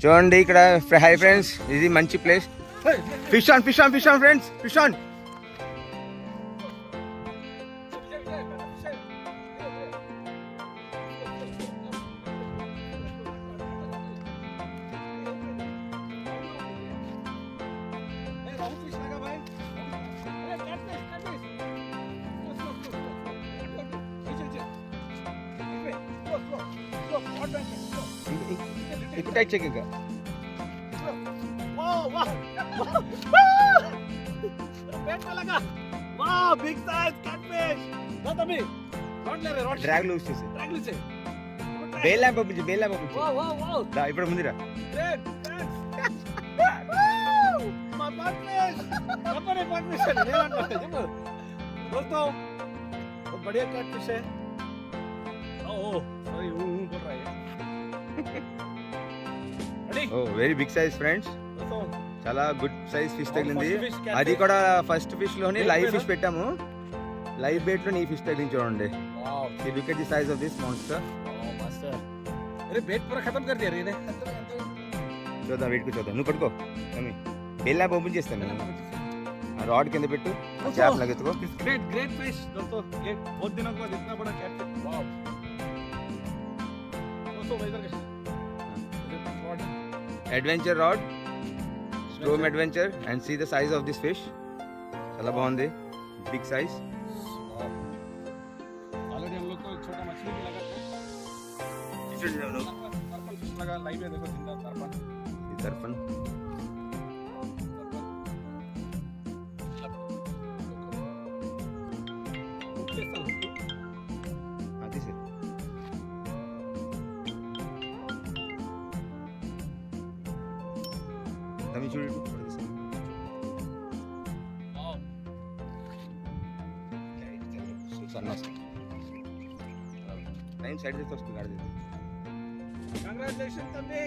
చూడండి ఇక్కడ hi friends, ఇది మంచి place. Fish on friends, fish on. ఎక్కువ టైట్ చెక్ ఇంకా. డ్రాగ్ లూజ్ చేసి బేలా పంపించి ఇప్పుడు ముందురా. बढ़िया कैटफिश है. सॉरी बोल रहा है. వెరీ బిగ్ సైజ్ ఫ్రెండ్స్, చాలా గుడ్ సైజ్ ఫిష్ తగిలింది. అది కూడా ఫస్ట్ ఫిష్ లోని లైవ్ ఫిష్ పెట్టాము. లైవ్ బేట్ లో నీ ఫిష్ తగిలింది చూడండి. Look at the size of this monster. अरे बेट पूरा खत्म कर दिया रे. చూద్దాం, వెయిట్ చూద్దాం. నువ్వు పట్టుకో, బెల్లా ఓపెన్ చేస్తాను. రాడ్ కింద పెట్టు, చేప లగెత్తుకో. ग्रेट ग्रेट फिश दोस्तों. ये बहुत दिनों के बाद इतना बड़ा कैटफिश. वाओ दोस्तों, इधर के adventure rod, storm adventure, and see the size of this fish. చాలా బాగుంది, బిగ్ సైజ్. ऑलरेडी हम लोग को छोटा मछली भी लगा था. पर्पल फिश लगा लाइव है. देखो जिंदा तरफन. చూడు సైడ్ చేస్తే వస్తుంది. Congratulations, Tambi.